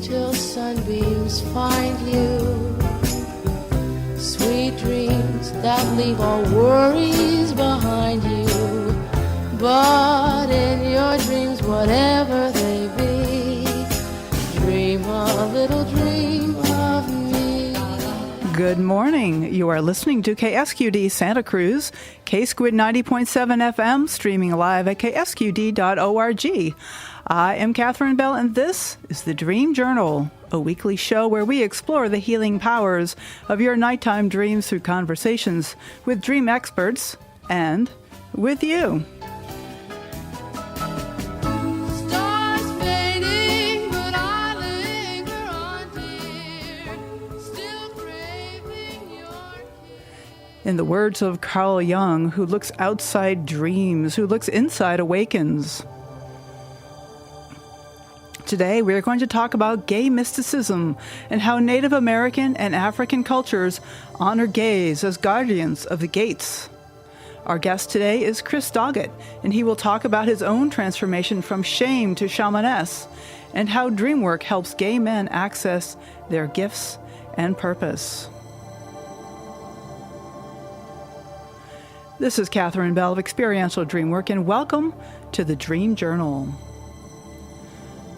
till sunbeams find you. Sweet dreams that leave all worries behind you. But in your dreams, whatever they be, dream a little dream of me. Good morning. You are listening to KSQD Santa Cruz, KSQD 90.7 FM, streaming live at ksqd.org. I am Catherine Bell, and this is the Dream Journal, a weekly show where we explore the healing powers of your nighttime dreams through conversations with dream experts and with you. In the words of Carl Jung, who looks outside dreams, who looks inside awakens. Today, we are going to talk about gay mysticism and how Native American and African cultures honor gays as guardians of the gates. Our guest today is Chris Doggett, and he will talk about his own transformation from shame to shamaness and how dream work helps gay men access their gifts and purpose. This is Catherine Bell of Experiential Dreamwork, and welcome to the Dream Journal.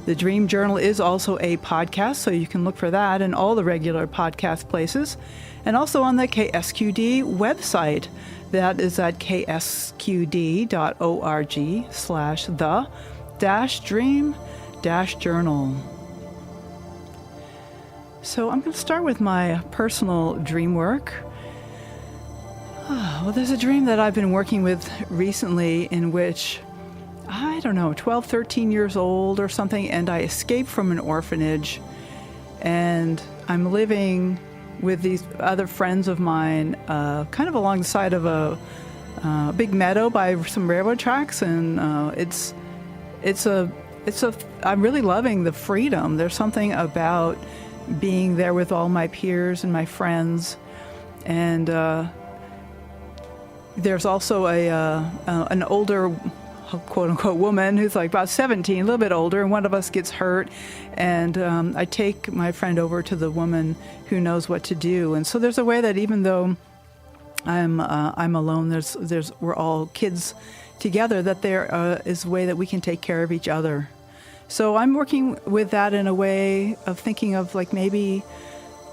The Dream Journal is also a podcast, so you can look for that in all the regular podcast places, and also on the KSQD website. That is at ksqd.org/the-dream-journal. So I'm going to start with my personal dream work. Well, there's a dream that I've been working with recently in which, 12, 13 years old or something, and I escaped from an orphanage, and I'm living with these other friends of mine, kind of along the side of a big meadow by some railroad tracks, and I'm really loving the freedom. There's something about being there with all my peers and my friends, and there's also an older, quote-unquote, woman who's like about 17, a little bit older, and one of us gets hurt, and I take my friend over to the woman who knows what to do. And so there's a way that even though I'm alone, we're all kids together, that there is a way that we can take care of each other. So I'm working with that in a way of thinking of like maybe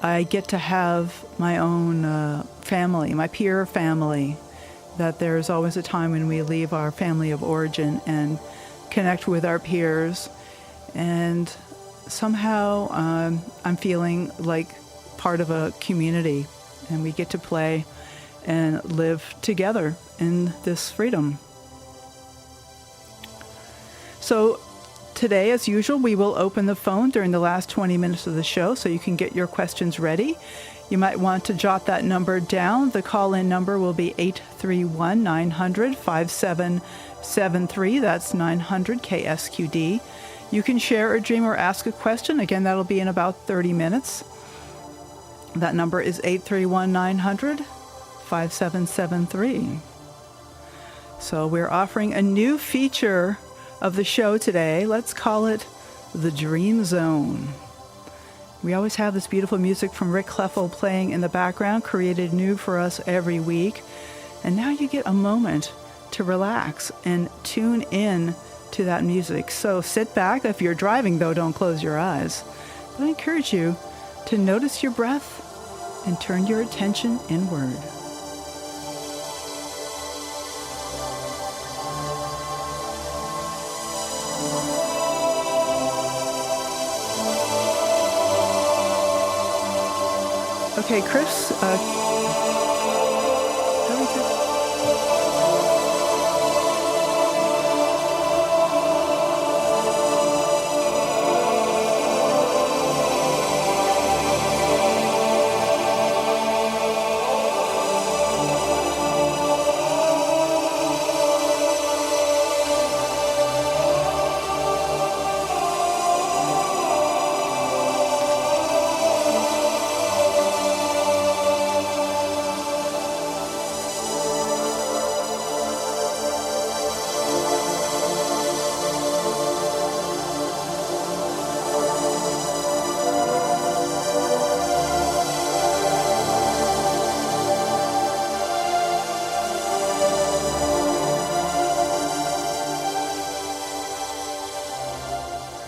I get to have my own family, my peer family, that there's always a time when we leave our family of origin and connect with our peers. And somehow I'm feeling like part of a community, and we get to play and live together in this freedom. So today, as usual, we will open the phone during the last 20 minutes of the show so you can get your questions ready. You might want to jot that number down. The call-in number will be 831-900-5773. That's 900-KSQD. You can share a dream or ask a question. Again, that'll be in about 30 minutes. That number is 831-900-5773. So we're offering a new feature of the show today. Let's call it the Dream Zone. We always have this beautiful music from Rick Kleffel playing in the background, created new for us every week. And now you get a moment to relax and tune in to that music. So sit back. If you're driving, though, don't close your eyes. But I encourage you to notice your breath and turn your attention inward. Okay, Chris,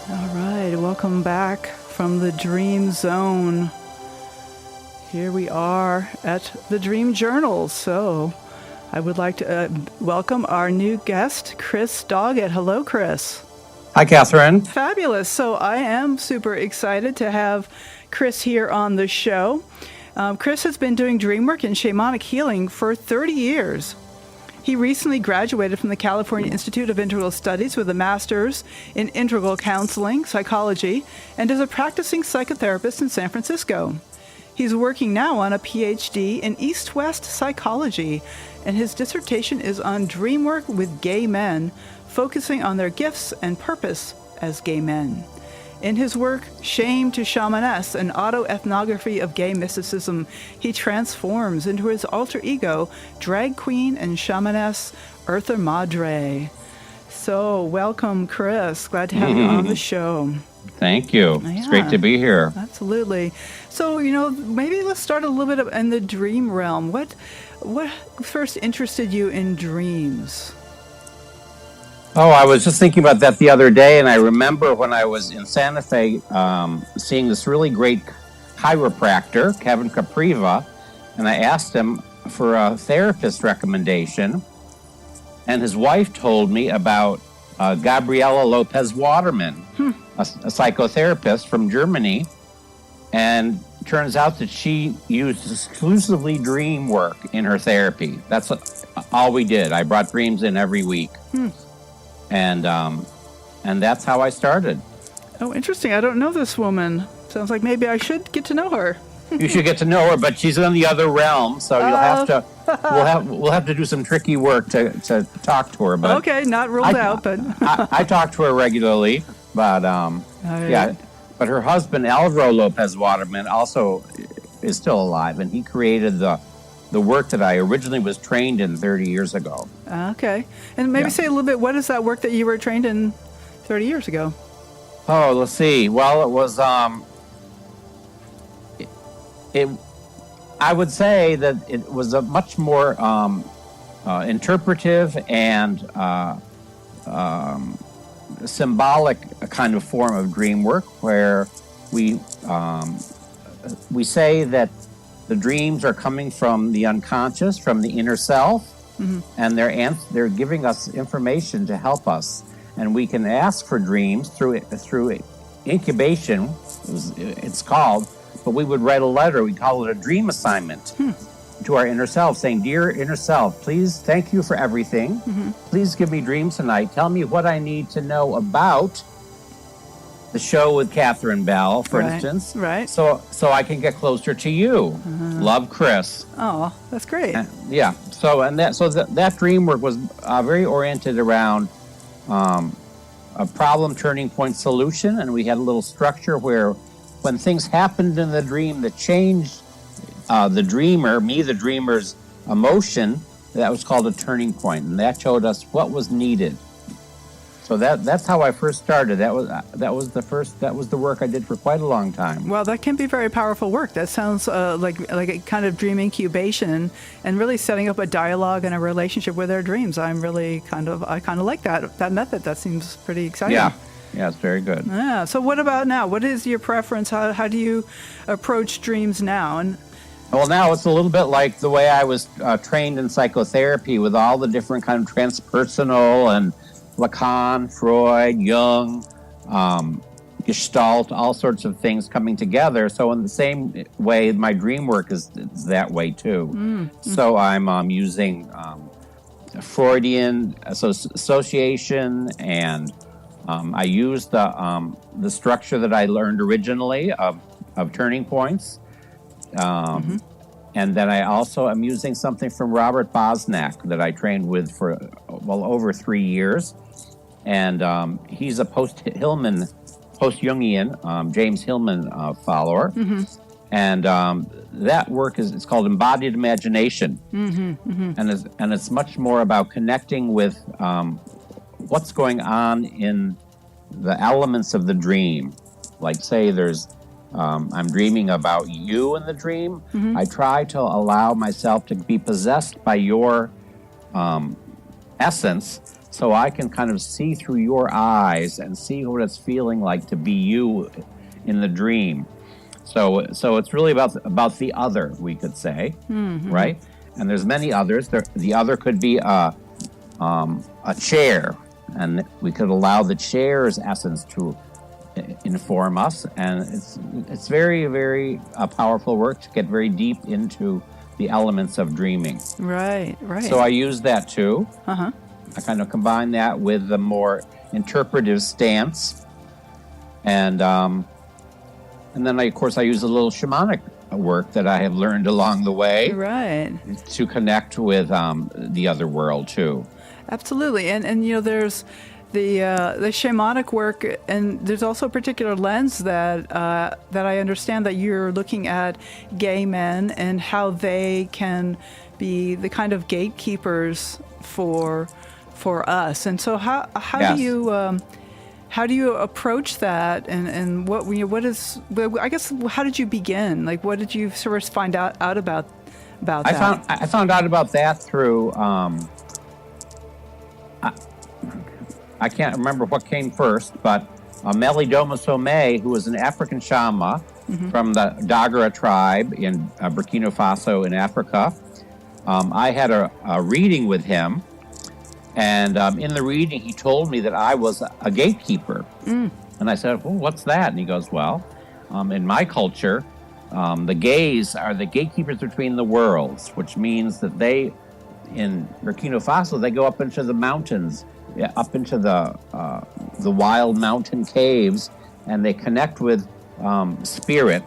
All right, welcome back from the Dream Zone. Here we are at the Dream Journal. So I would like to welcome our new guest, Chris Doggett. Hello, Chris. Hi, Catherine. Fabulous. So I am super excited to have Chris here on the show. Chris has been doing dream work and shamanic healing for 30 years. He recently graduated from the California Institute of Integral Studies with a master's in integral counseling, psychology, and is a practicing psychotherapist in San Francisco. He's working now on a PhD in East-West psychology, and his dissertation is on dream work with gay men, focusing on their gifts and purpose as gay men. In his work, Shame to Shamaness, an autoethnography of gay mysticism, he transforms into his alter ego, drag queen and shamaness, Eartha Madre. So, welcome, Chris. Glad to have you on the show. Thank you. Yeah, it's great to be here. Absolutely. So, maybe let's start a little bit in the dream realm. What first interested you in dreams? Oh, I was just thinking about that the other day, and I remember when I was in Santa Fe seeing this really great chiropractor, Kevin Capriva, and I asked him for a therapist recommendation, and his wife told me about Gabriela Lopez Waterman, a psychotherapist from Germany, and turns out that she used exclusively dream work in her therapy. That's all we did. I brought dreams in every week. And that's how I started. Oh, interesting. I don't know this woman. Sounds like maybe I should get to know her. You should get to know her, but she's in the other realm, so you'll have to. We'll have to do some tricky work to talk to her. But okay, not ruled out. But I talk to her regularly. But yeah. But her husband Alvaro Lopez Waterman also is still alive, and he created the work that I originally was trained in 30 years ago. Okay. And maybe say a little bit, what is that work that you were trained in 30 years ago? Oh, let's see. Well, it was, I would say that it was a much more interpretive and symbolic kind of form of dream work, where we say that the dreams are coming from the unconscious, from the inner self, and they're giving us information to help us. And we can ask for dreams through incubation, it's called, but we would write a letter, we call it a dream assignment to our inner self, saying, "Dear inner self, please, thank you for everything. Please give me dreams tonight. Tell me what I need to know about the show with Catherine Bell, for instance, right? So I can get closer to you. Love, Chris." Oh, that's great. Yeah. So that dream work was very oriented around a problem turning point solution, and we had a little structure where, when things happened in the dream that changed the dreamer's emotion, that was called a turning point, and that showed us what was needed. So that's how I first started. That was the work I did for quite a long time. Well, that can be very powerful work. That sounds like a kind of dream incubation and really setting up a dialogue and a relationship with their dreams. I kind of like that method. That seems pretty exciting. Yeah, it's very good. Yeah. So what about now? What is your preference? How do you approach dreams now? And well, now it's a little bit like the way I was trained in psychotherapy, with all the different kind of transpersonal and Lacan, Freud, Jung, Gestalt, all sorts of things coming together. So in the same way, my dream work is that way too. So I'm using Freudian association, and I use the structure that I learned originally of turning points. And then I also am using something from Robert Bosnak that I trained with for over 3 years. And he's a post-Jungian, James Hillman follower. And that work it's called embodied imagination. And it's much more about connecting with what's going on in the elements of the dream. Like, say there's I'm dreaming about you in the dream. I try to allow myself to be possessed by your essence, so I can kind of see through your eyes and see what it's feeling like to be you in the dream. So it's really about the other, we could say, right? And there's many others. The other could be a chair, and we could allow the chair's essence to inform us. And it's very, very powerful work to get very deep into the elements of dreaming. Right. So I use that too. Uh-huh. I kind of combine that with the more interpretive stance, and then of course I use a little shamanic work that I have learned along the way, right, to connect with the other world too. Absolutely, and there's the shamanic work, and there's also a particular lens that I understand that you're looking at gay men and how they can be the kind of gatekeepers for us. And so how Yes. do you approach that, and what is, I guess, how did you begin? Like, what did you sort of find out about that? I found out about that through I can't remember what came first, but Melidoma Somé, who was an African shaman from the Dagara tribe in Burkina Faso in Africa. I had a reading with him, and in the reading he told me that I was a gatekeeper. And I said, well, what's that? And he goes, well, in my culture, the gays are the gatekeepers between the worlds, which means that they, in Burkina Faso, they go up into the mountains, up into the wild mountain caves, and they connect with spirit,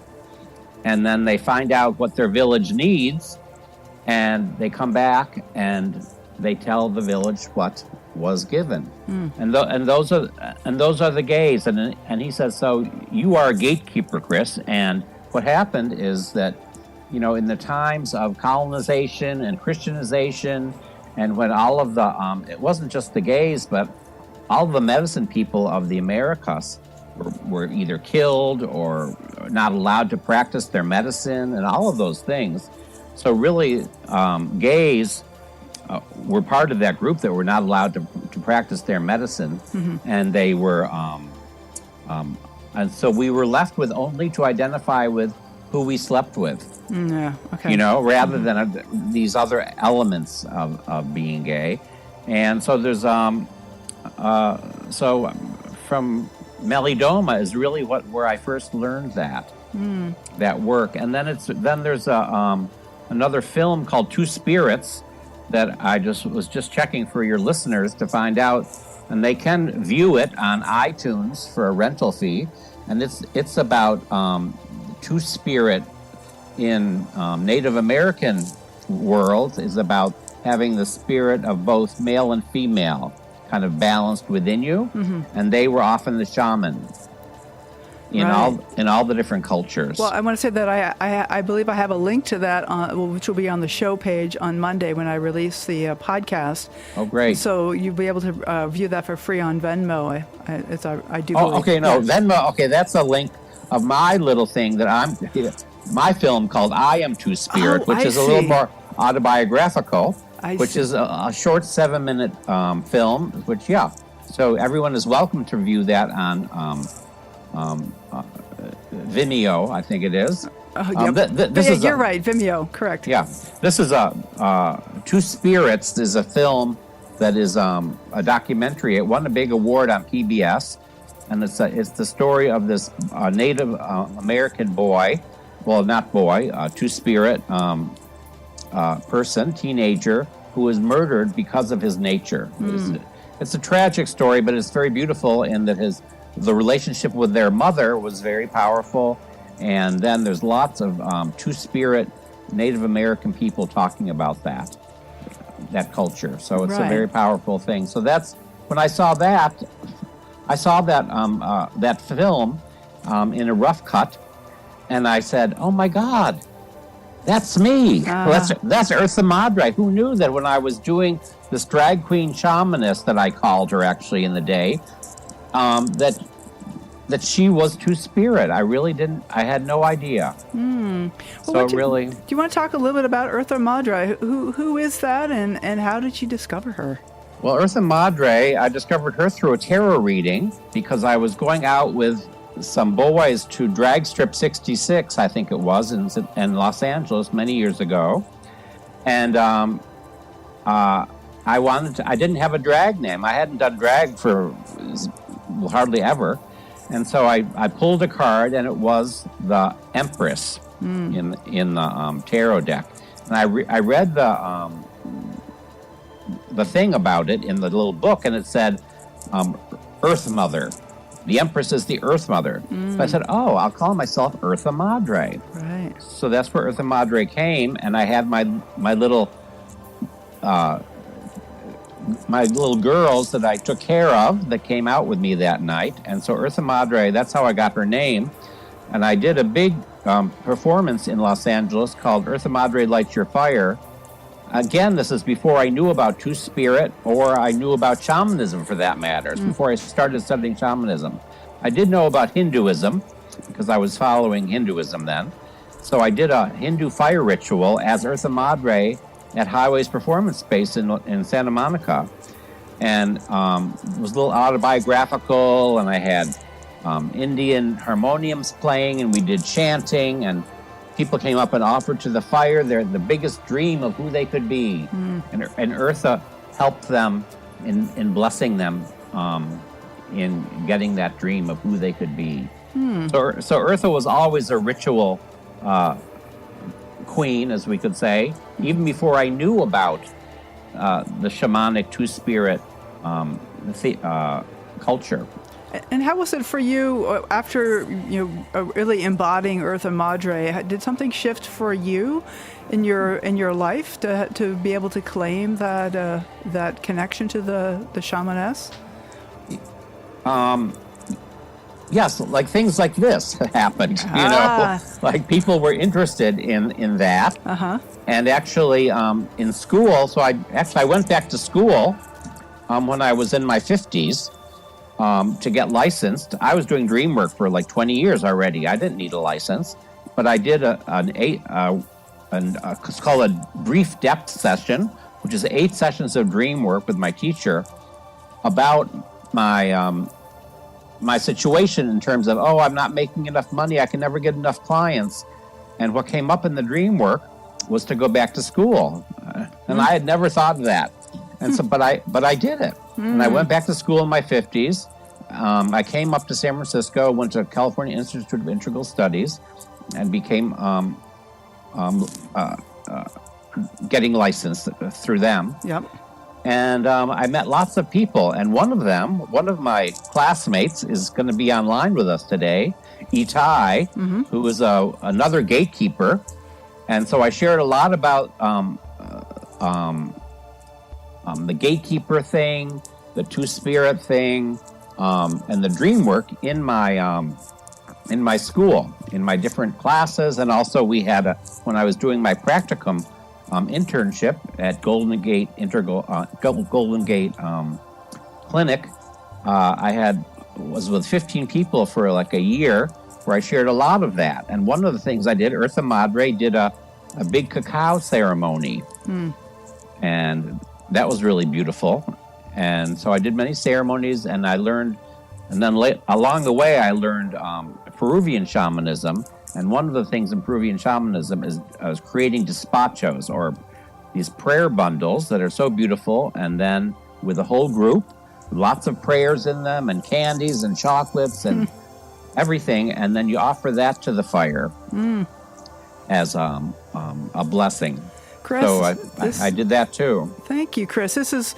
and then they find out what their village needs, and they come back and they tell the village what was given. And those are the gays. And he says, so you are a gatekeeper, Chris. And what happened is that, in the times of colonization and Christianization, and when all of the, it wasn't just the gays, but all the medicine people of the Americas were either killed or not allowed to practice their medicine and all of those things. So really, gays were part of that group that were not allowed to practice their medicine. And they were, and so we were left with only to identify with who we slept with. Yeah, okay. Rather than these other elements of being gay. And so there's, so from Melidoma is really where I first learned that work. And then there's another film called Two Spirits that I was just checking for your listeners to find out, and they can view it on iTunes for a rental fee. And it's about two spirit in Native American world is about having the spirit of both male and female kind of balanced within you, and they were often the shaman in all the different cultures. Well, I want to say that I believe I have a link to that, which will be on the show page on Monday when I release the podcast. Oh, great! So you'll be able to view that for free on Venmo. I do. Oh, okay. No, Venmo. Okay, that's a link of my little thing that my film called I Am Two Spirit, which is a little more autobiographical, which is a short 7-minute film. Which so everyone is welcome to view that on. Vimeo, I think it is. You're right, Vimeo, correct. Yeah, this is Two Spirits is a film that is a documentary. It won a big award on PBS, and it's the story of this Native American boy, well, not boy, two-spirit person, teenager, who was murdered because of his nature. It's a tragic story, but it's very beautiful in that the relationship with their mother was very powerful, and then there's lots of two-spirit Native American people talking about that culture. So it's a very powerful thing. So that's when I saw that that film in a rough cut, and I said, "Oh my God, that's me! That's Eartha Madre." Who knew that when I was doing this drag queen shamaness that I called her actually in the day, that she was two-spirit. I really didn't. I had no idea. Well, so do really, you want to talk a little bit about Eartha Madre? Who is that, and how did you discover her? Well, Eartha Madre, I discovered her through a tarot reading because I was going out with some boys to Drag Strip 66, I think it was, in Los Angeles many years ago. And I didn't have a drag name. I hadn't done drag for hardly ever. And so I pulled a card, and it was the Empress in the tarot deck. And I read the thing about it in the little book, and it said, Earth Mother. The Empress is the Earth Mother. So I said, I'll call myself Eartha Madre. Right. So that's where Eartha Madre came, and I had my little girls that I took care of that came out with me that night. And so Eartha Madre, that's how I got her name. And I did a big performance in Los Angeles called Eartha Madre Lights Your Fire. Again, this is before I knew about Two-Spirit or I knew about shamanism, for that matter. It's before I started studying shamanism. I did know about Hinduism because I was following Hinduism then. So I did a Hindu fire ritual as Eartha Madre at Highways Performance Space in Santa Monica. And it was a little autobiographical, and I had Indian harmoniums playing, and we did chanting, and people came up and offered to the fire the biggest dream of who they could be. And Eartha helped them in blessing them in getting that dream of who they could be. So Eartha was always a ritual queen, as we could say, even before I knew about the shamanic two-spirit culture. And how was it for you after really embodying Eartha Madre? Did something shift for you in your life to be able to claim that connection to the shamaness? Yes, like things like this happened. Like people were interested in that. And actually, in school, so I went back to school when I was in my 50s. To get licensed. I was doing dream work for like 20 years already. I didn't need a license, but I did it's called a brief depth session, which is 8 sessions of dream work with my teacher about my situation in terms of, I'm not making enough money. I can never get enough clients. And what came up in the dream work was to go back to school. And I had never thought of that. And so, but I did it. And I went back to school in my 50s. I came up to San Francisco, went to California Institute of Integral Studies, and became getting licensed through them. Yep. And I met lots of people. And one of my classmates is going to be online with us today, Itai, who is another gatekeeper. And so I shared a lot about the gatekeeper thing, the two-spirit thing, and the dream work in my school, in my different classes, and also we had when I was doing my practicum internship at Golden Gate Clinic, I was with 15 people for like a year, where I shared a lot of that. And one of the things I did, Eartha Madre did a big cacao ceremony, and that was really beautiful. And so I did many ceremonies, and I learned, and then along the way I learned Peruvian shamanism. And one of the things in Peruvian shamanism is creating despachos, or these prayer bundles that are so beautiful, and then with a whole group, lots of prayers in them, and candies and chocolates and everything, and then you offer that to the fire as a blessing. Chris, so I did that too. Thank you, Chris. This is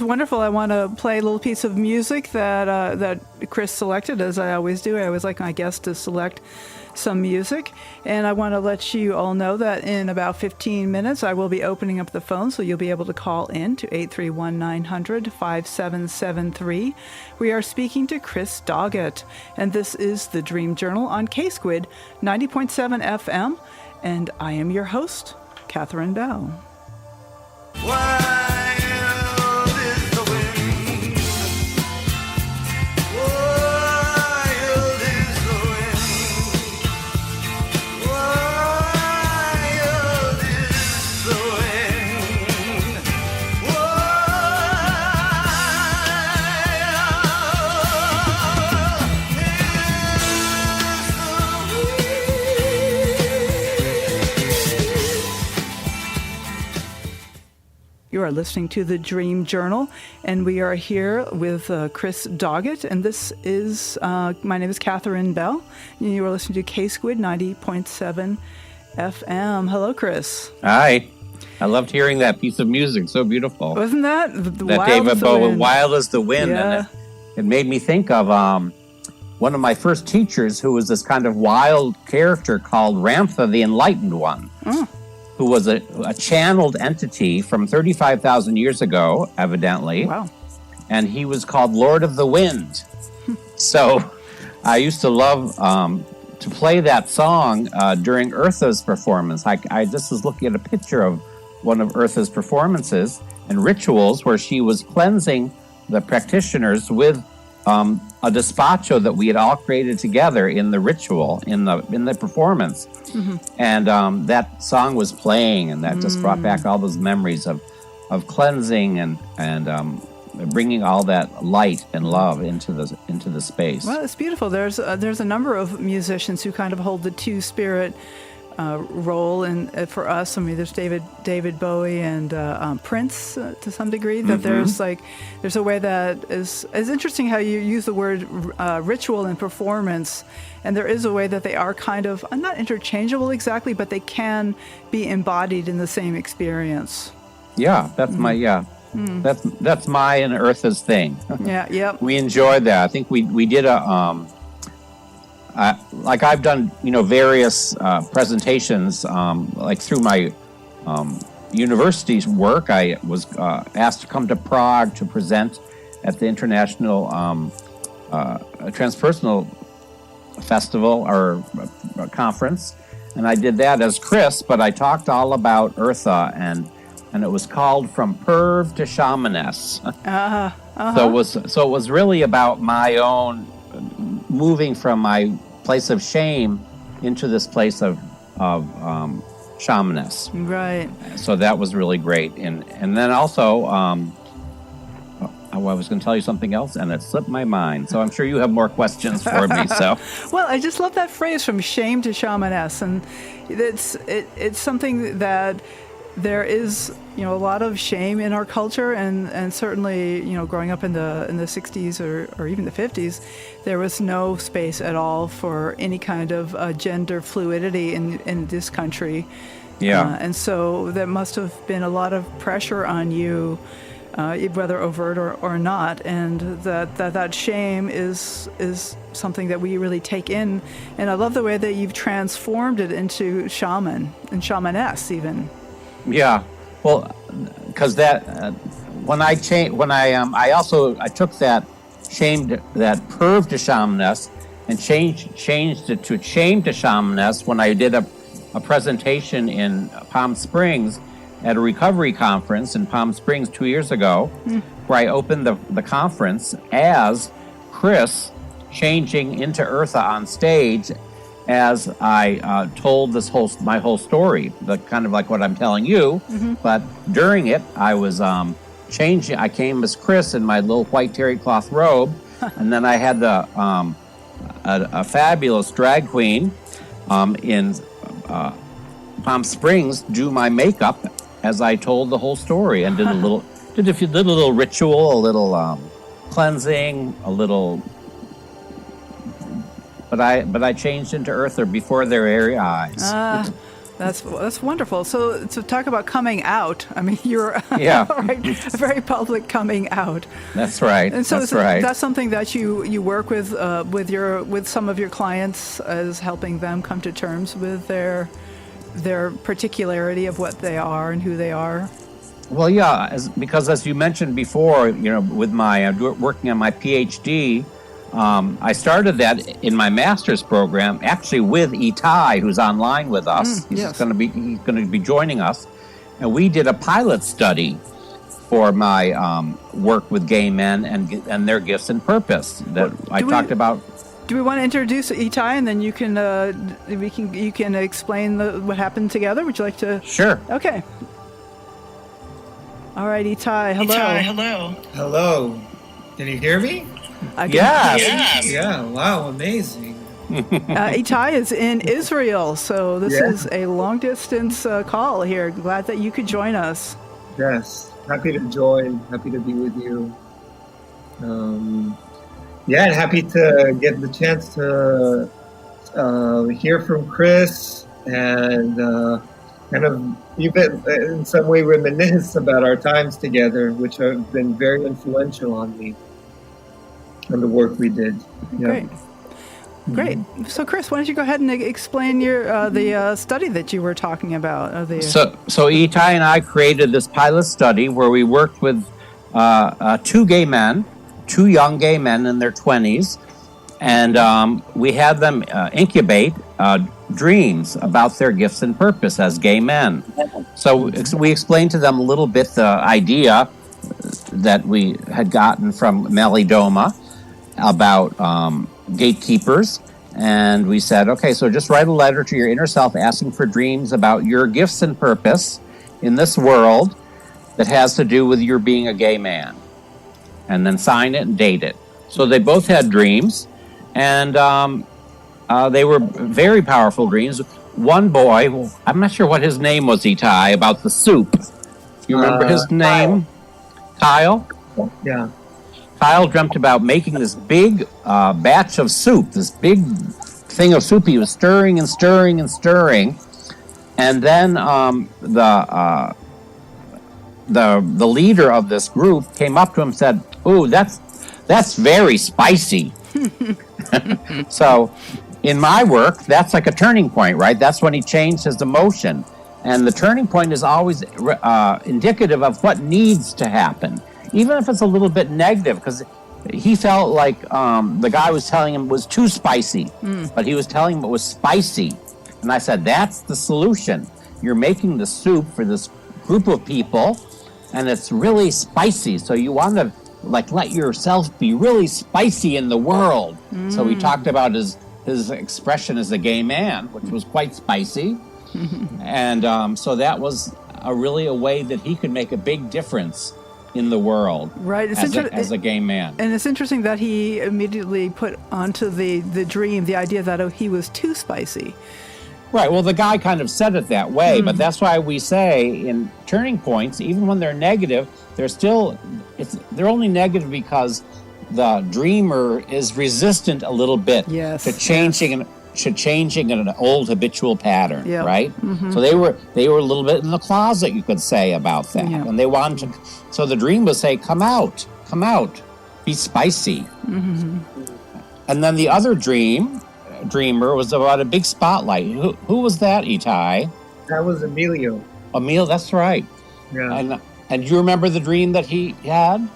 wonderful. I want to play a little piece of music that Chris selected, as I always do. I always like my guests to select some music, and I want to let you all know that in about 15 minutes I will be opening up the phone, so you'll be able to call in to 831-900-5773. We are speaking to Chris Doggett, and this is the Dream Journal on K-Squid 90.7 FM, and I am your host, Catherine Bell. Wild is the wind. Wild is the wind. Wild is the wind. Wild You are listening to The Dream Journal, and we are here with Chris Doggett, and this is, my name is Catherine Bell, and you are listening to K-Squid 90.7 FM. Hello, Chris. Hi. I loved hearing that piece of music. So beautiful. Wasn't that? That David Bowie, Wild as the Wind. Yeah. And it made me think of one of my first teachers who was this kind of wild character called Ramtha the Enlightened One, who was a channeled entity from 35,000 years ago, evidently. Wow. And he was called Lord of the Wind. So I used to love to play that song during Eartha's performance. I just was looking at a picture of one of Eartha's performances and rituals where she was cleansing the practitioners with a despacho that we had all created together in the ritual, in the performance. Mm-hmm. And that song was playing, and that just brought back all those memories of cleansing and bringing all that light and love into the space. Well, it's beautiful. There's a number of musicians who kind of hold the two-spirit role, and for us, I mean, there's David Bowie and Prince to some degree. That there's a way that is interesting how you use the word ritual and performance, and there is a way that they are kind of not interchangeable exactly, but they can be embodied in the same experience. Yeah, that's that's my and Eartha's thing. Yeah, yep. We enjoyed that. I think we did a. Like I've done, various presentations, like through my university's work. I was asked to come to Prague to present at the International Transpersonal Festival or conference, and I did that as Chris. But I talked all about Eartha, and it was called From Perv to Shamaness. So it was really about my own moving from my place of shame into this place of shamaness. Right. So that was really great. And then also, I was going to tell you something else, and it slipped my mind. So I'm sure you have more questions for me. So. Well, I just love that phrase, from shame to shamaness, and it's something that there is, a lot of shame in our culture, and certainly, growing up in the 60s or even the 50s, there was no space at all for any kind of gender fluidity in this country. Yeah. And so there must have been a lot of pressure on you, whether overt or not, and that shame is something that we really take in. And I love the way that you've transformed it into shaman and shamaness even. Yeah, well, because that I took that perv to shamaness and changed it to shame to shamaness when I did a presentation in Palm Springs at a recovery conference in Palm Springs 2 years ago, where I opened the conference as Chris changing into Eartha on stage. As I told my whole story, kind of like what I'm telling you, but during it, I was changing. I came as Chris in my little white terry cloth robe, and then I had a fabulous drag queen in Palm Springs do my makeup as I told the whole story, and did a little ritual, a little cleansing, a little. But I changed into Eartha before their very eyes. That's wonderful. So to talk about coming out, I mean, you're right, a very public coming out. That's right. And so right. That's something that you work with some of your clients, as helping them come to terms with their particularity of what they are and who they are. Well, yeah, because as you mentioned before, with my working on my PhD. I started that in my master's program, actually with Itai, who's online with us. He's going to be joining us, and we did a pilot study for my work with gay men and their gifts and purpose that I talked about. Do we want to introduce Itai, and then you can explain what happened together? Would you like to? Sure. Okay. All right, Itai. Hello. Itai, hello. Hello. Can you hear me? Yes. Yeah, wow, amazing. Itai is in Israel, so this is a long-distance call here. Glad that you could join us. Yes. happy to join. Happy to be with you. Yeah, and happy to get the chance to hear from Chris and kind of even in some way reminisce about our times together, which have been very influential on me and the work we did. Yeah. Great. So, Chris, why don't you go ahead and explain your the study that you were talking about? So Itai and I created this pilot study where we worked with two young gay men in their 20s, and we had them incubate dreams about their gifts and purpose as gay men. So we explained to them a little bit the idea that we had gotten from Melidoma about gatekeepers, and we said, okay, so just write a letter to your inner self asking for dreams about your gifts and purpose in this world that has to do with your being a gay man, and then sign it and date it. So they both had dreams, and they were very powerful dreams. One boy, I'm not sure what his name was, Itai, about the soup. You remember his name? Kyle? Yeah. Kyle dreamt about making this big batch of soup, this big thing of soup. He was stirring and stirring and stirring, and then the leader of this group came up to him and said, "Ooh, that's very spicy." So, in my work, that's like a turning point, right? That's when he changed his emotion, and the turning point is always indicative of what needs to happen. Even if it's a little bit negative, because he felt like the guy was telling him it was too spicy, but he was telling him it was spicy. And I said, that's the solution. You're making the soup for this group of people, and it's really spicy. So you want to let yourself be really spicy in the world. So we talked about his expression as a gay man, which was quite spicy. And so that was really a way that he could make a big difference in the world, right? As a gay man. And it's interesting that he immediately put onto the dream the idea that he was too spicy. Right. Well, the guy kind of said it that way, but that's why we say in turning points, even when they're negative, they're only negative because the dreamer is resistant a little bit to changing an old habitual pattern, right? So they were a little bit in the closet, you could say, about that, and they wanted to. So the dream would say, "Come out, be spicy." And then the other dreamer was about a big spotlight. Who was that, Itai? That was Emilio. Emil, that's right. Yeah. And do you remember the dream that he had?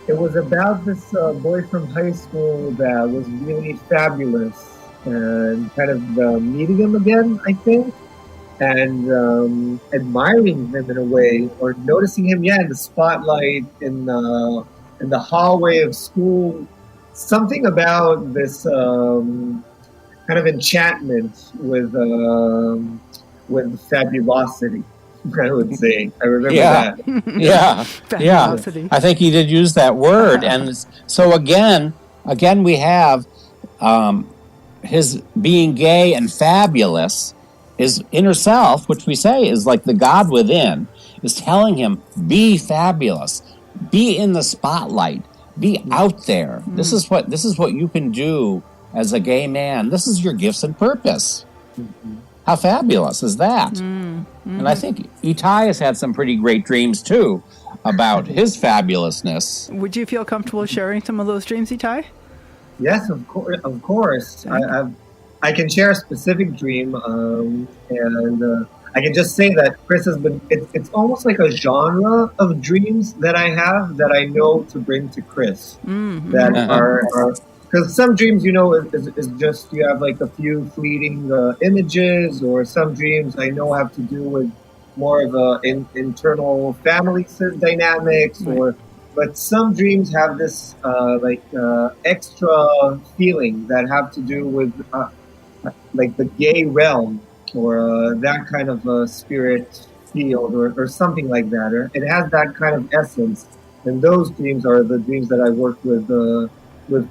It was about this boy from high school that was really fabulous, and kind of meeting him again, I think, and admiring him in a way, or noticing him, in the spotlight, in the hallway of school. Something about this kind of enchantment with fabulosity, I would say. I remember that. Fabulosity. I think he did use that word, and so again we have. His being gay and fabulous, his inner self, which we say is like the God within, is telling him, be fabulous, be in the spotlight, be out there. This is what you can do as a gay man. This is your gifts and purpose. How fabulous is that? And I think Itai has had some pretty great dreams too about his fabulousness. Would you feel comfortable sharing some of those dreams, Itai? Yes, of course. I can share a specific dream, and I can just say that Chris has been. It's almost like a genre of dreams that I have that I know to bring to Chris. That are because some dreams, is just you have like a few fleeting images, or some dreams I know have to do with more of internal family dynamics, But some dreams have this extra feeling that have to do with like the gay realm, or that kind of spirit field, or something like that. Or it has that kind of essence. And those dreams are the dreams that I worked with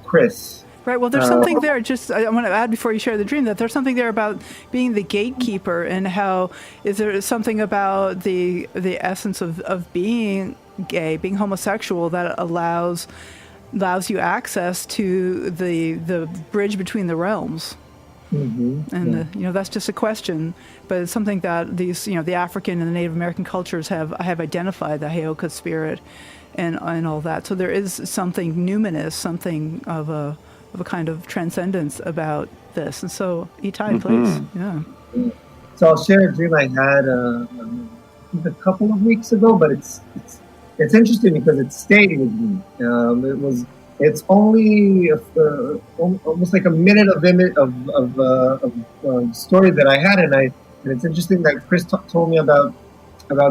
Chris. Right. Well, there's something there. Just I want to add before you share the dream that there's something there about being the gatekeeper, and how is there something about the essence of being gay, being homosexual, that allows you access to the bridge between the realms. And that's just a question, but it's something that these the African and the Native American cultures have identified, the Heoka spirit, and all that. So there is something numinous, something of a kind of transcendence about this. And so, Itai, please, yeah. So I'll share a dream I had a couple of weeks ago, but it's interesting because it stayed with me. It's only almost like a minute of story that I had, and it's interesting that Chris told me about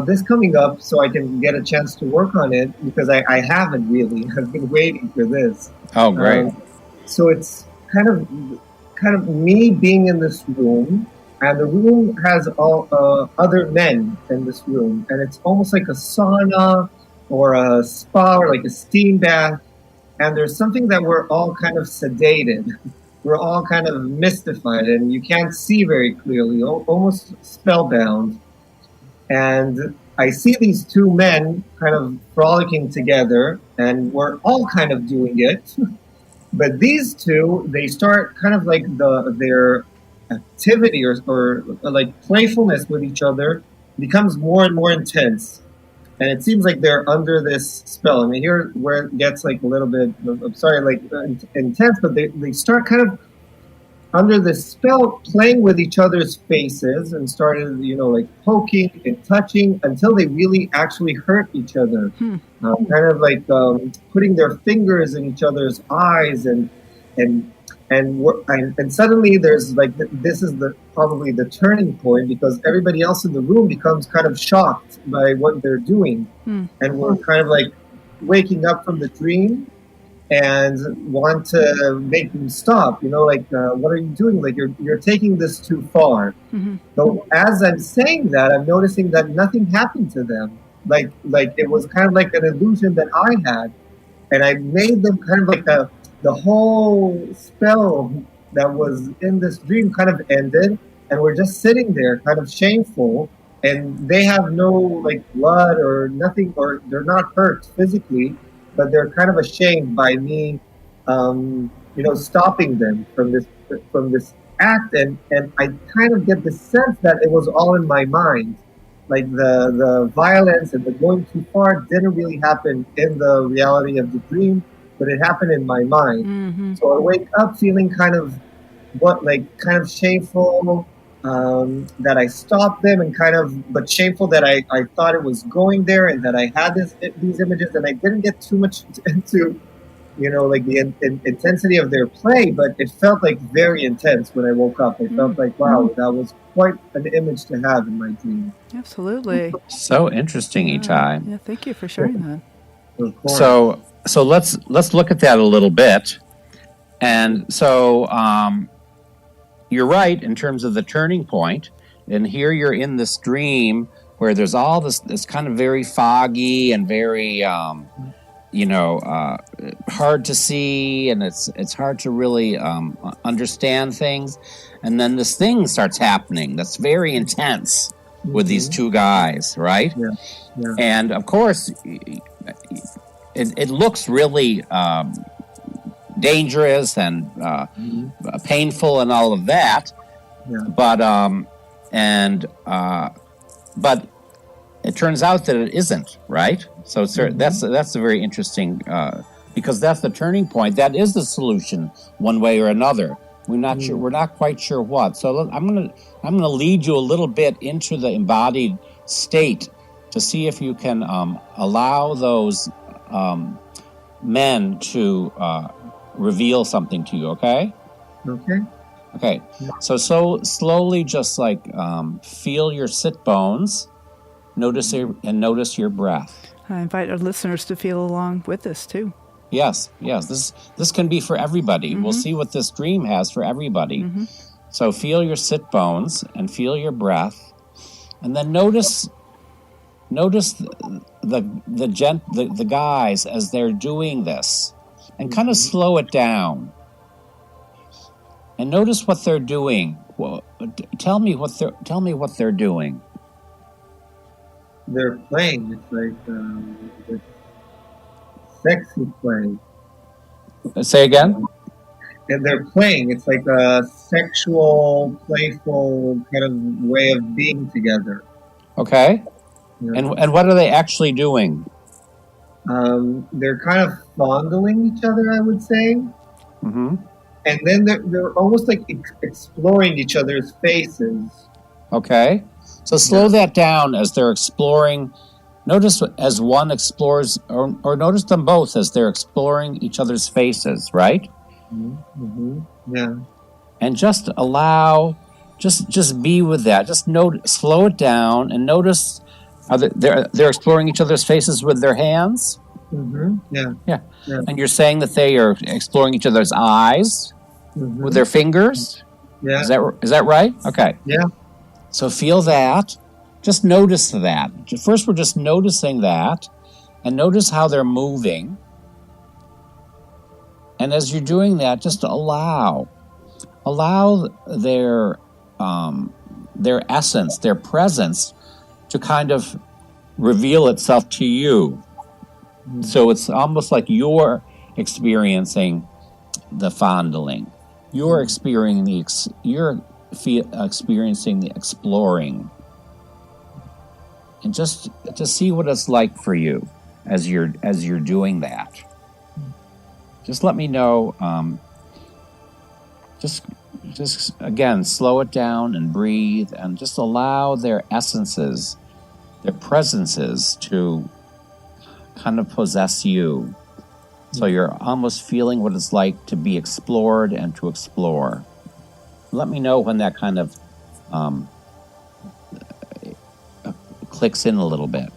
this coming up, so I can get a chance to work on it, because I haven't really. I've been waiting for this. Oh, great! So it's kind of me being in this room, and the room has all other men in this room, and it's almost like a sauna or a spa or like a steam bath. And there's something that we're all kind of sedated. We're all kind of mystified, and you can't see very clearly, almost spellbound. And I see these two men kind of frolicking together, and we're all kind of doing it. But these two, they start kind of like their activity or like playfulness with each other becomes more and more intense. And it seems like they're under this spell. I mean, here where it gets like a little bit, I'm sorry, like intense, but they start kind of under this spell, playing with each other's faces, and started, like poking and touching until they really actually hurt each other. Kind of like putting their fingers in each other's eyes, and suddenly there's like, this is probably the turning point, because everybody else in the room becomes kind of shocked by what they're doing. And we're kind of like waking up from the dream and want to make them stop, what are you doing? Like, you're taking this too far. So as I'm saying that, I'm noticing that nothing happened to them. Like it was kind of like an illusion that I had. And I made them kind of like the whole spell that was in this dream kind of ended, and we're just sitting there kind of shameful, and they have no like blood or nothing, or they're not hurt physically, but they're kind of ashamed by me, stopping them from this act, and I kind of get the sense that it was all in my mind. Like the violence and the going too far didn't really happen in the reality of the dream, but it happened in my mind. So I wake up feeling kind of shameful that I stopped them, and but shameful that I thought it was going there, and that I had these images, and I didn't get too much into, like the intensity of their play, but it felt like very intense when I woke up. I felt like, wow, that was quite an image to have in my dream. Absolutely. So interesting, Itai. Yeah, thank you for sharing that. Of course. So let's look at that a little bit. And so you're right in terms of the turning point. And here you're in this dream where there's all this kind of very foggy and very hard to see, and it's hard to really understand things. And then this thing starts happening that's very intense with these two guys, right? Yeah. And of course, it looks really dangerous and painful and all of that. Yeah. But it turns out that it isn't, right? So that's a very interesting, because that's the turning point. That is the solution, one way or another. We're not sure. We're not quite sure what. So I'm gonna lead you a little bit into the embodied state to see if you can allow those men to reveal something to you. Okay. Okay. So slowly, just like feel your sit bones. Notice your breath. I invite our listeners to feel along with us too. Yes. This can be for everybody. We'll see what this dream has for everybody. So feel your sit bones and feel your breath, and then notice the guys as they're doing this, and kind of slow it down. And notice what they're doing. Well, tell me what they're doing. They're playing. It's like it's sexy play. Say again. And they're playing. It's like a sexual, playful kind of way of being together. Okay. Yeah. And what are they actually doing? They're kind of fondling each other, I would say. Mm-hmm. And then they're almost like exploring each other's faces. Okay. So slow that down as they're exploring. Notice as one explores, or notice them both as they're exploring each other's faces, right? Mm-hmm. Yeah. And just allow, just be with that. Just slow it down and notice. They're exploring each other's faces with their hands. Mm-hmm. Yeah. And you're saying that they are exploring each other's eyes with their fingers. Yeah. Is that right? Okay. Yeah. So feel that. Just notice that. First, we're just noticing that, and notice how they're moving. And as you're doing that, just allow their essence, their presence, to kind of reveal itself to you. So it's almost like you're experiencing the fondling. You're experiencing the exploring. And just to see what it's like for you as you're doing that. Just let me know. Just again, slow it down and breathe, and just allow their essences, their presences to kind of possess you. So you're almost feeling what it's like to be explored and to explore. Let me know when that kind of clicks in a little bit.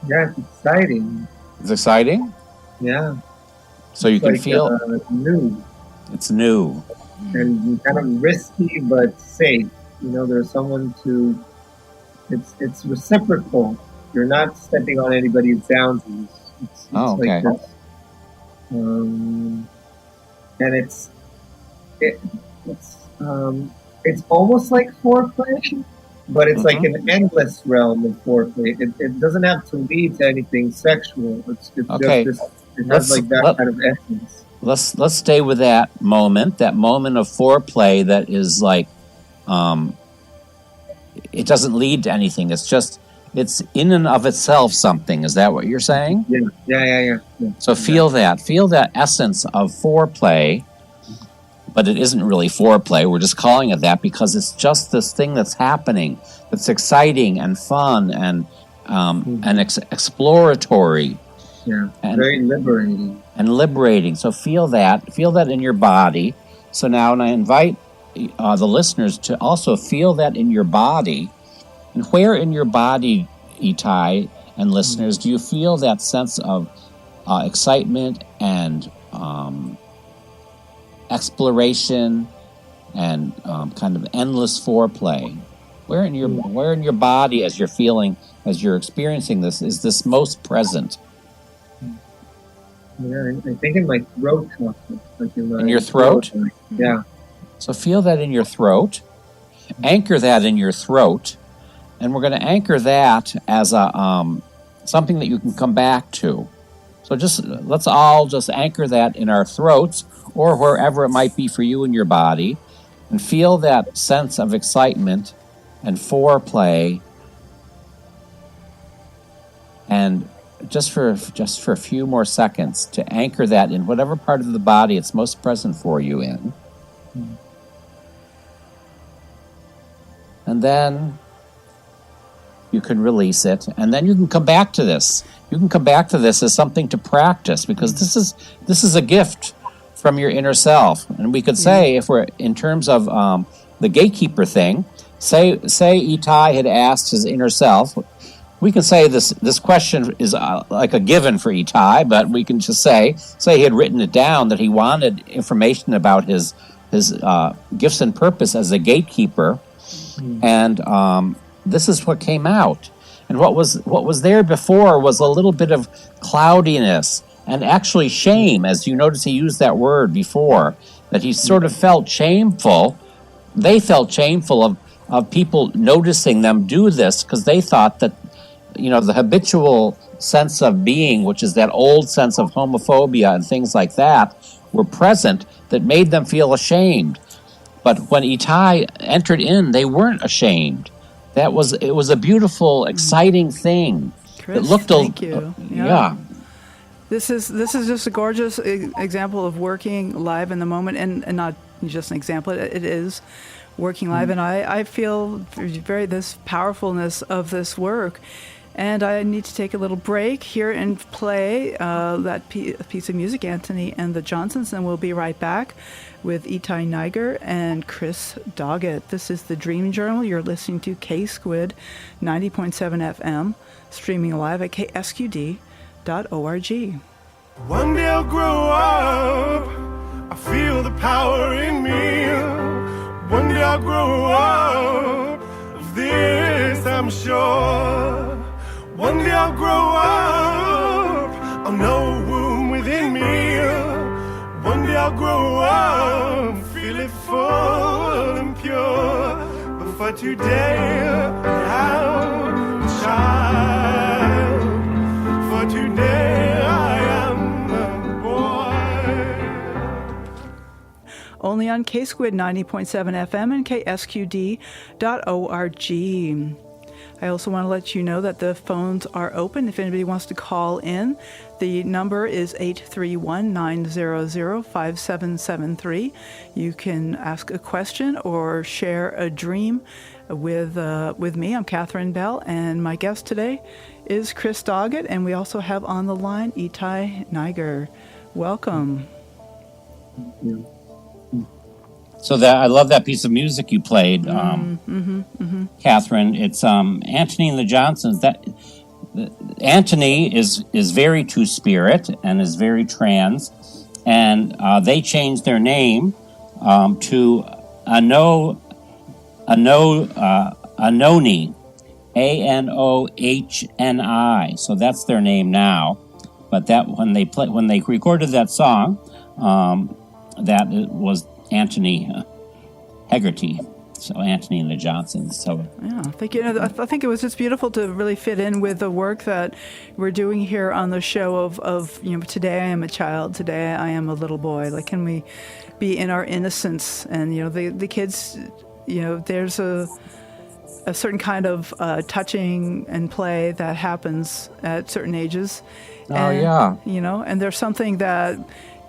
Yeah, it's exciting. It's exciting? Yeah. So you can like, feel new. It's new. And kind of risky but safe. There's someone to. It's reciprocal. You're not stepping on anybody's boundaries. It's okay. Like this. And it's almost like foreplay, but it's like an endless realm of foreplay. It doesn't have to lead to anything sexual. It's okay. Just it has like that kind of essence. Let's stay with that moment of foreplay that is like, it doesn't lead to anything. It's in and of itself something. Is that what you're saying? Yeah. So feel that essence of foreplay, but it isn't really foreplay. We're just calling it that because it's just this thing that's happening, that's exciting and fun and exploratory. Yeah, very liberating. So feel that in your body. So now, and I invite the listeners to also feel that in your body. And where in your body, Itai and listeners, do you feel that sense of excitement and exploration and kind of endless foreplay? Where in your body, as you're experiencing this, is this most present? Yeah, I think in my throat chakra. Like in your throat? Yeah. So feel that in your throat. Anchor that in your throat. And we're going to anchor that as a something that you can come back to. So let's all just anchor that in our throats or wherever it might be for you in your body, and feel that sense of excitement and foreplay. And just for a few more seconds to anchor that in whatever part of the body it's most present for you in. And then you can release it, and then you can come back to this. You can come back to this as something to practice, because this is a gift from your inner self. And we could say, if we're in terms of the gatekeeper thing, say Itai had asked his inner self. We can say this question is like a given for Itai, but we can just say he had written it down that he wanted information about his gifts and purpose as a gatekeeper, and this is what came out. And what was there before was a little bit of cloudiness and actually shame, as you notice he used that word before, that he sort of felt shameful. They felt shameful of people noticing them do this because they thought that, the habitual sense of being, which is that old sense of homophobia and things like that, were present that made them feel ashamed. But when Itai entered in, they weren't ashamed. It was a beautiful, exciting thing. Chris, thank you. Yeah. This is just a gorgeous example of working live in the moment, and not just an example. It is working live, and I feel very this powerfulness of this work. And I need to take a little break here and play that piece of music, Anthony and the Johnsons, and we'll be right back with Itai Neiger and Chris Doggett. This is the Dream Journal. You're listening to K-Squid 90.7 FM, streaming live at ksqd.org. One day I'll grow up, I feel the power in me. One day I'll grow up, of this I'm sure. One day I'll grow up, I'll know a womb within me. One day I'll grow up, feel it full and pure. But for today, I'm a child. For today, I am a boy. Only on K-Squid 90.7 FM and ksqd.org. I also want to let you know that the phones are open if anybody wants to call in. The number is 831-900-5773. You can ask a question or share a dream with me. I'm Catherine Bell, and my guest today is Chris Doggett, and we also have on the line Itai Neiger. Welcome. Thank you. So I love that piece of music you played, Catherine. It's Anthony and the Johnsons. Anthony is very Two-Spirit and is very trans, and they changed their name to Anoni, Anohni. So that's their name now. But that when they recorded that song, that it was Anthony Hegarty, so Anthony and the Johnsons. So yeah, I think it was just beautiful to really fit in with the work that we're doing here on the show of today I am a child, today I am a little boy. Like, can we be in our innocence? And the kids, there's a certain kind of touching and play that happens at certain ages. And there's something that.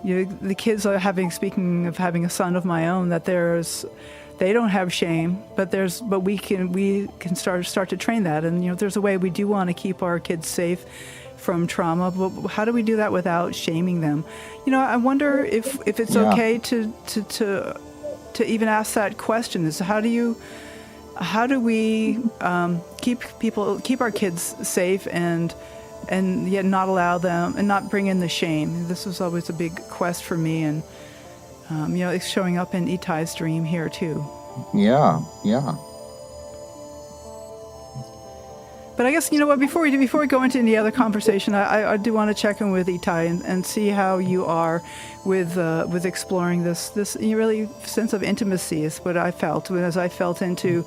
The kids are speaking of having a son of my own, that they don't have shame, but we can start to train that. And there's a way we do want to keep our kids safe from trauma, but how do we do that without shaming them? I wonder if it's okay to even ask that question, is how do we keep our kids safe and yet not allow them and not bring in the shame. This was always a big quest for me, and it's showing up in Itai's dream here too. Yeah. But I guess before we go into any other conversation, I do want to check in with Itai and see how you are with exploring this really sense of intimacy. Is what I felt as I felt into.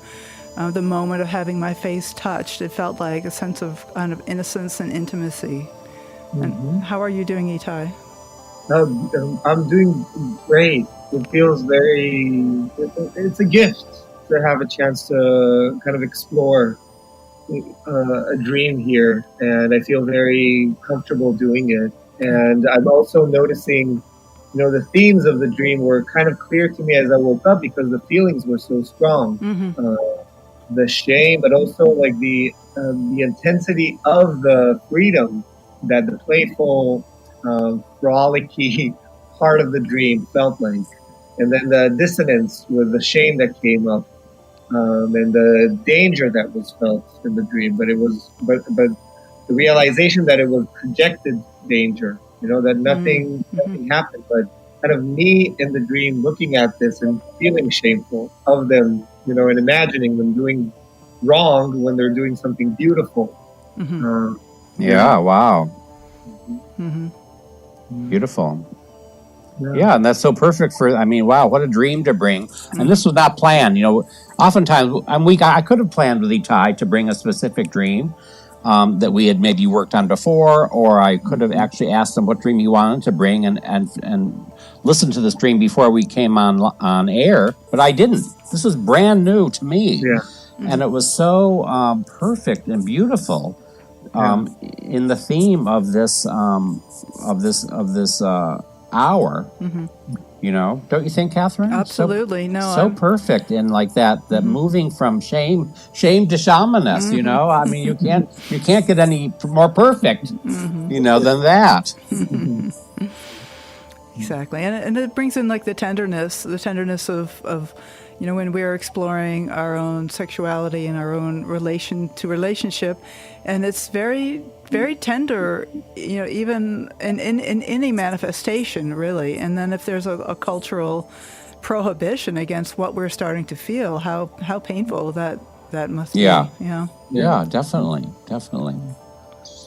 The moment of having my face touched, it felt like a sense of kind of innocence and intimacy. Mm-hmm. And how are you doing, Itai? I'm doing great. It feels it's a gift to have a chance to kind of explore a dream here, and I feel very comfortable doing it. And I'm also noticing, the themes of the dream were kind of clear to me as I woke up because the feelings were so strong. Mm-hmm. The shame, but also like the intensity of the freedom that the playful, frolicky part of the dream felt like, and then the dissonance with the shame that came up, and the danger that was felt in the dream. But the realization that it was projected danger, that nothing happened, but kind of me in the dream looking at this and feeling shameful of them. And imagining them doing wrong when they're doing something beautiful. Yeah, wow. Mm-hmm. Beautiful. Yeah, and that's so perfect for, I mean, wow, what a dream to bring. And this was not planned. You know, oftentimes, I could have planned with Itai to bring a specific dream that we had maybe worked on before, or I could have actually asked him what dream he wanted to bring and listened to this dream before we came on air, but I didn't. This is brand new to me. Yeah. And it was so perfect and beautiful in the theme of this hour. You know, don't you think, Catherine? Absolutely. So perfect in like that moving from shame to shamaness. You know, I mean, you can't get any more perfect, you know, than that. Exactly, and it brings in like the tenderness of you know, when we're exploring our own sexuality and our own relationship, and it's very, very tender, you know, even in any manifestation, really. And then if there's a cultural prohibition against what we're starting to feel, how painful that must be. Yeah, definitely.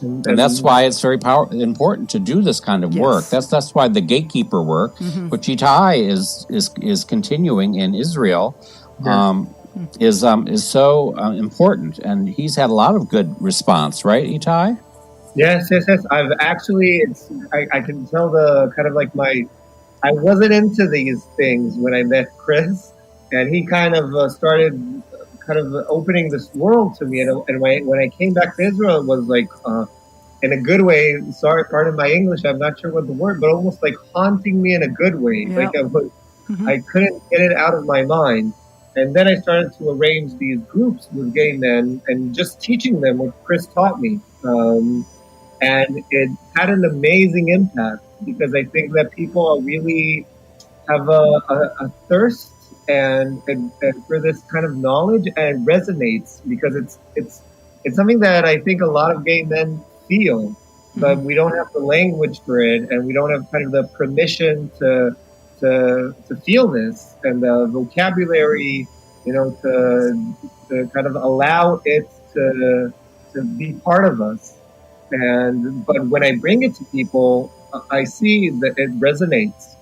And that's why it's very important to do this kind of work. That's why the gatekeeper work, which Itai is continuing in Israel, is so important. And he's had a lot of good response, right, Itai? Yes. I've actually, I can tell the kind of like I wasn't into these things when I met Chris, and he kind of started kind of opening this world to me. And when I came back to Israel, it was like, in a good way, sorry, pardon my English, I'm not sure what the word, but almost like haunting me in a good way. Like I couldn't get it out of my mind. And then I started to arrange these groups with gay men and just teaching them what Chris taught me. And it had an amazing impact, because I think that people really have a thirst and for this kind of knowledge, and it resonates because it's something that I think a lot of gay men feel, but we don't have the language for it, and we don't have kind of the permission to feel this and the vocabulary, you know, to kind of allow it to be part of us. But when I bring it to people, I see that it resonates.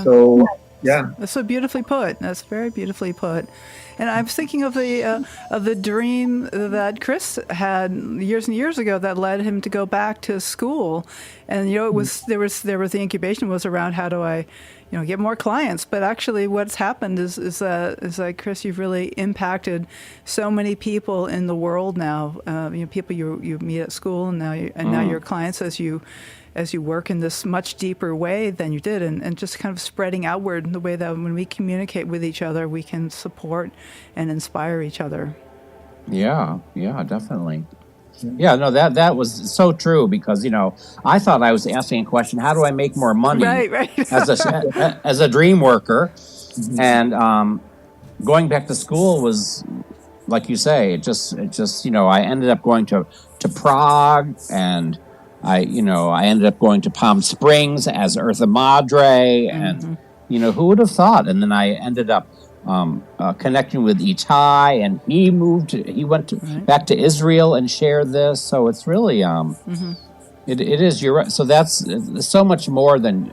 So yeah, that's so beautifully put. That's very beautifully put. And I was thinking of the dream that Chris had years and years ago that led him to go back to school. And you know, it was there was the incubation was around how do I, you know, get more clients. But actually, what's happened is that Chris, you've really impacted so many people in the world now. You know, people you meet at school, and now your clients as you work in this much deeper way than you did, and just kind of spreading outward in the way that when we communicate with each other, we can support and inspire each other. Yeah, definitely. Yeah, no, that was so true, because, you know, I thought I was asking a question, how do I make more money right. as a dream worker? And going back to school was, like you say, it just you know, I ended up going to Prague, and I ended up going to Palm Springs as Eartha Madre, and, you know, who would have thought? And then I ended up connecting with Itai, and he went back to Israel and shared this. So it's really, it is, you're right. So that's so much more than,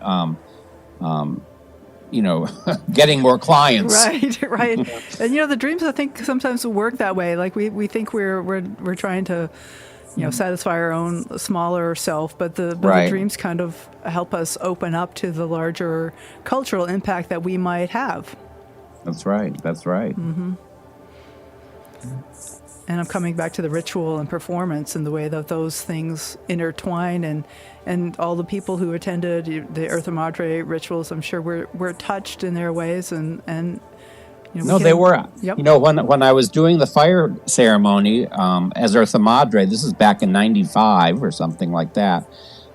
you know, getting more clients. Right. And, you know, the dreams, I think, sometimes work that way. Like we think we're trying to, you know, satisfy our own smaller self, but the dreams kind of help us open up to the larger cultural impact that we might have. That's right. And I'm coming back to the ritual and performance and the way that those things intertwine, and all the people who attended the Eartha Madre rituals, I'm sure were touched in their ways, and you know, they were. Yep. You know, when I was doing the fire ceremony as Eartha Madre, this is back in '95 or something like that.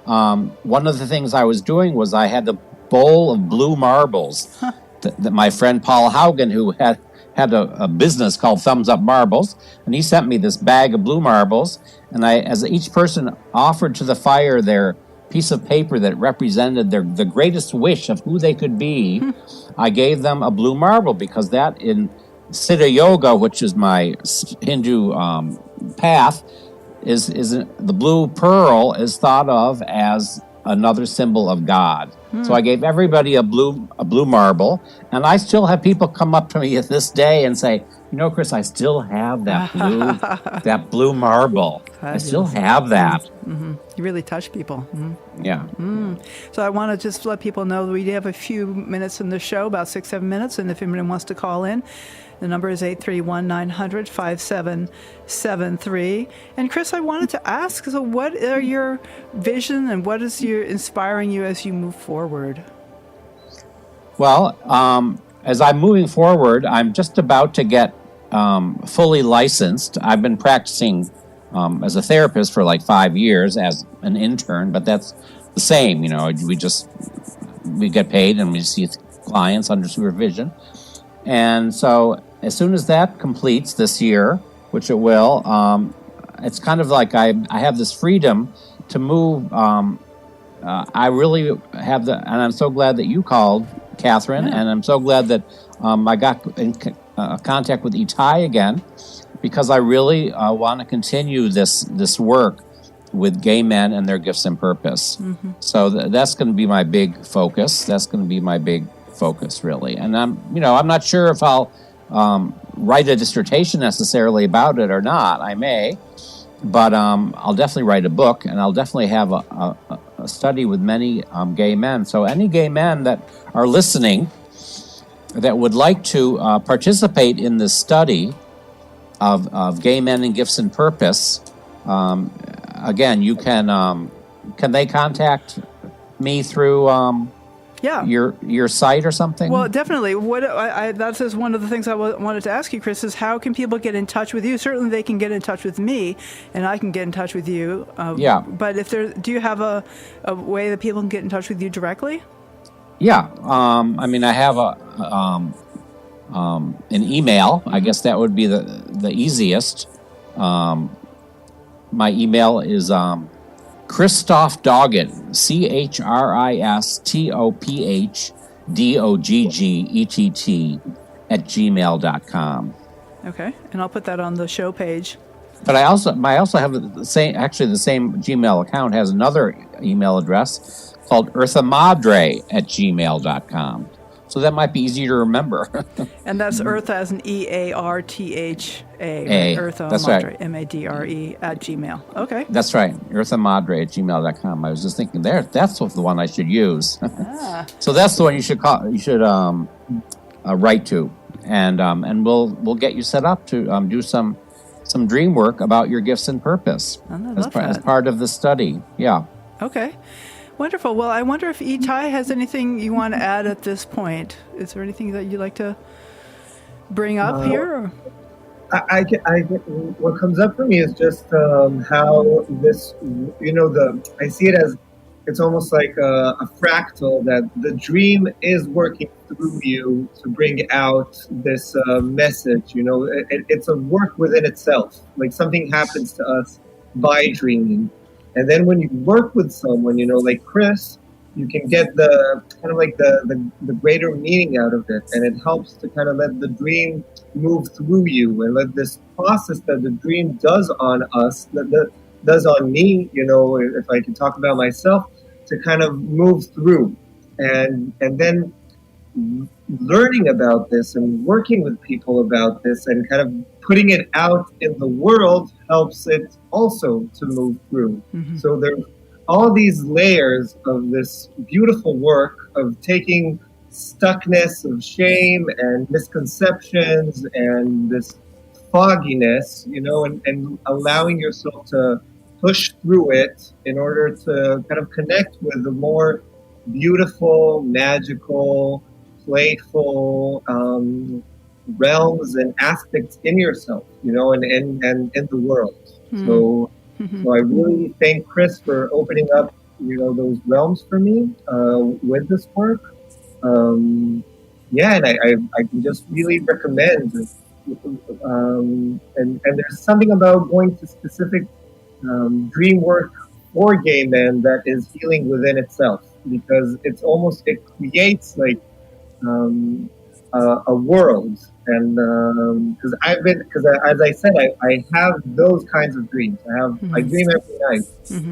One of the things I was doing was I had a bowl of blue marbles that my friend Paul Haugen, who had a business called Thumbs Up Marbles, and he sent me this bag of blue marbles, and as each person offered to the fire their piece of paper that represented the greatest wish of who they could be, I gave them a blue marble, because that in Siddha Yoga, which is my Hindu path is the blue pearl is thought of as another symbol of God. So I gave everybody a blue marble, and I still have people come up to me at this day and say, Chris, I still have that blue marble. I still have that. Mm-hmm. You really touch people. Mm-hmm. Yeah. So I want to just let people know that we have a few minutes in the show, about 6-7 minutes, and if anyone wants to call in, the number is 831-900-5773. And Chris, I wanted to ask, so what are your vision and what is inspiring you as you move forward? Well, as I'm moving forward, I'm just about to get fully licensed. I've been practicing as a therapist for like 5 years as an intern, but that's the same. We get paid and we see clients under supervision. And so as soon as that completes this year, which it will, it's kind of like I have this freedom to move. I really have and I'm so glad that you called, Catherine, and I'm so glad that I got in contact with Itai again, because I really want to continue this work with gay men and their gifts and purpose. Mm-hmm. So that's going to be my big focus. Really. And I'm not sure if I'll write a dissertation necessarily about it or not. I may, but I'll definitely write a book, and I'll definitely have a study with many gay men. So any gay men that are listening that would like to participate in this study of gay men and gifts and purpose, again, you can they contact me through your site or something? Well, definitely. That's just one of the things I wanted to ask you, Chris, is how can people get in touch with you? Certainly they can get in touch with me, and I can get in touch with you. But do you have a way that people can get in touch with you directly? Yeah. I have an email. I guess that would be the easiest. My email is Christoph Doggett, Christophdoggettt @gmail.com. Okay, and I'll put that on the show page. But I also have the same Gmail account has another email address called Eartha Madre @gmail.com. So that might be easier to remember. And that's Eartha as an EARTHA. Right? Eartha that's Madre, right. MADRE @gmail. Okay. That's right. Eartha Madre @gmail.com. I was just thinking that's the one I should use. So that's the one you should call. You should write to, and we'll get you set up to do some dream work about your gifts and purpose as part of the study. Yeah. Okay. Wonderful. Well, I wonder if Itai has anything you want to add at this point. Is there anything that you'd like to bring up here? What comes up for me is just how this, I see it as it's almost like a fractal, that the dream is working through you to bring out this message. It's a work within itself. Like something happens to us by dreaming. And then when you work with someone, like Chris, you can get the kind of like the greater meaning out of it. And it helps to kind of let the dream move through you and let this process that the dream does on us, that does on me, if I can talk about myself, to kind of move through. And then learning about this and working with people about this and kind of putting it out in the world helps it also to move through. Mm-hmm. So there's all these layers of this beautiful work of taking stuckness of shame and misconceptions and this fogginess, and allowing yourself to push through it in order to kind of connect with the more beautiful, magical, playful realms and aspects in yourself, and in the world. Mm-hmm. So I really thank Chris for opening up, those realms for me with this work. And I can just really recommend. And there's something about going to specific dream work for gay men that is healing within itself, because it creates like a a world. And because as I said, I have those kinds of dreams. I dream every night,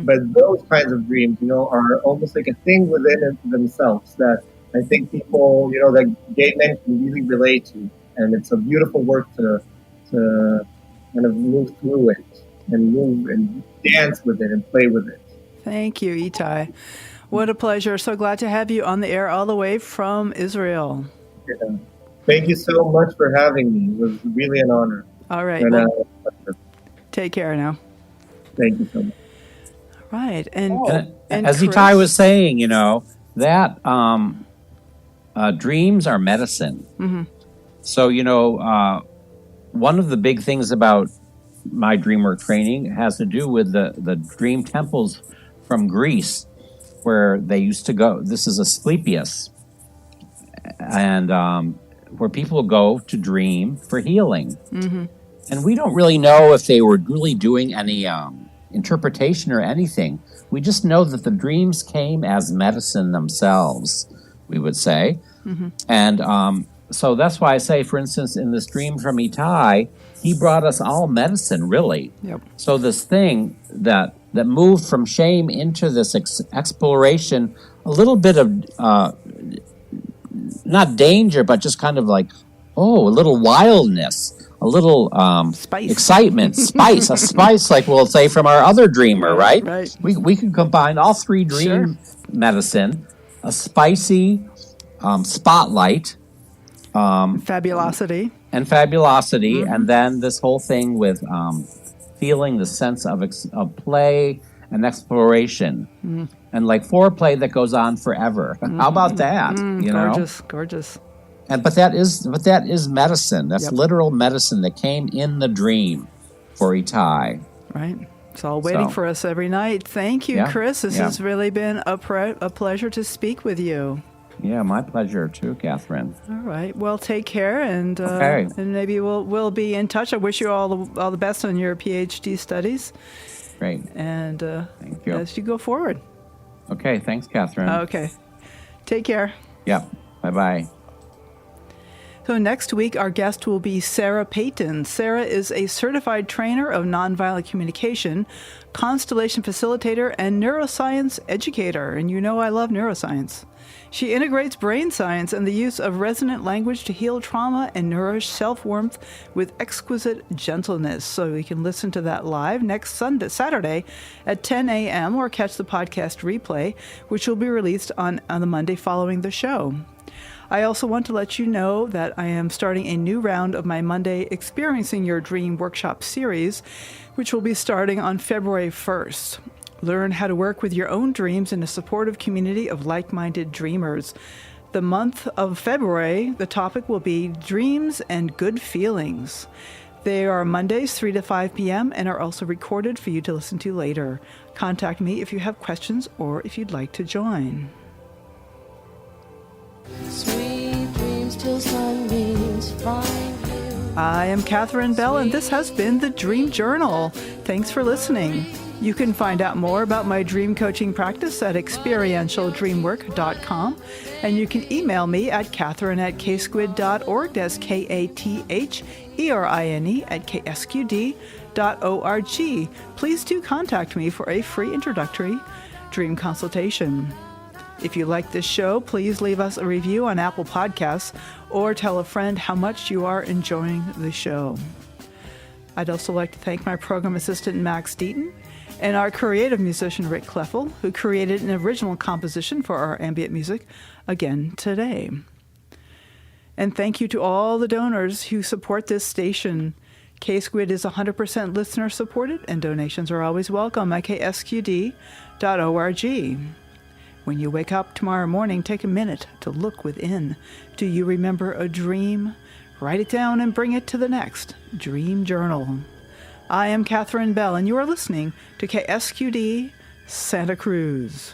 but those kinds of dreams, are almost like a thing within themselves that I think people, that gay men can really relate to, and it's a beautiful work to kind of move through it and move and dance with it and play with it. Thank you, Itai. What a pleasure. So glad to have you on the air all the way from Israel. Yeah. Thank you so much for having me. It was really an honor. All right. And, take care now. Thank you so much. All right. And as Chris, Itai was saying, that dreams are medicine. So, one of the big things about my dream work training has to do with the dream temples from Greece, where they used to go. This is Asclepius, and where people go to dream for healing. And we don't really know if they were really doing any interpretation or anything. We just know that the dreams came as medicine themselves, we would say. And so that's why I say, for instance, in this dream from Itai, he brought us all medicine, really. Yep. So this thing that moved from shame into this exploration, a little bit of not danger, but just kind of like, a little wildness, a little spice, excitement, a spice, like we'll say from our other dreamer, right? Right. We can combine all three dream medicine, a spicy spotlight, fabulosity, and then this whole thing with feeling the sense of play and exploration, and like foreplay that goes on forever. How about that? Gorgeous. But that is medicine. That's literal medicine that came in the dream for Itai. Right. It's all waiting for us every night. Thank you, Chris. This has really been a pleasure to speak with you. Yeah, my pleasure too, Catherine. All right. Well, take care, and okay. And maybe we'll be in touch. I wish you all the best on your PhD studies. Great. And thank you. As you go forward. Okay. Thanks, Catherine. Okay. Take care. Yeah. Bye-bye. So next week, our guest will be Sarah Payton. Sarah is a certified trainer of nonviolent communication, constellation facilitator, and neuroscience educator. And I love neuroscience. She integrates brain science and the use of resonant language to heal trauma and nourish self-warmth with exquisite gentleness. So you can listen to that live next Saturday at 10 a.m. or catch the podcast replay, which will be released on the Monday following the show. I also want to let you know that I am starting a new round of my Monday Experiencing Your Dream workshop series, which will be starting on February 1st. Learn how to work with your own dreams in a supportive community of like-minded dreamers. The month of February, the topic will be Dreams and Good Feelings. They are Mondays, 3 to 5 p.m., and are also recorded for you to listen to later. Contact me if you have questions or if you'd like to join. Sweet dreams till sunbeams find you. I am Catherine Bell, and this has been the Dream Journal. Thanks for listening. You can find out more about my dream coaching practice at experientialdreamwork.com, and you can email me at catherine@ksquid.org. That's KATHERINE@ksqd.org. Please do contact me for a free introductory dream consultation. If you like this show, please leave us a review on Apple Podcasts or tell a friend how much you are enjoying the show. I'd also like to thank my program assistant, Max Deaton, and our creative musician, Rick Kleffel, who created an original composition for our ambient music again today. And thank you to all the donors who support this station. K-Squid is 100% listener supported, and donations are always welcome at ksqd.org. When you wake up tomorrow morning, take a minute to look within. Do you remember a dream? Write it down and bring it to the next Dream Journal. I am Catherine Bell, and you are listening to KSQD Santa Cruz.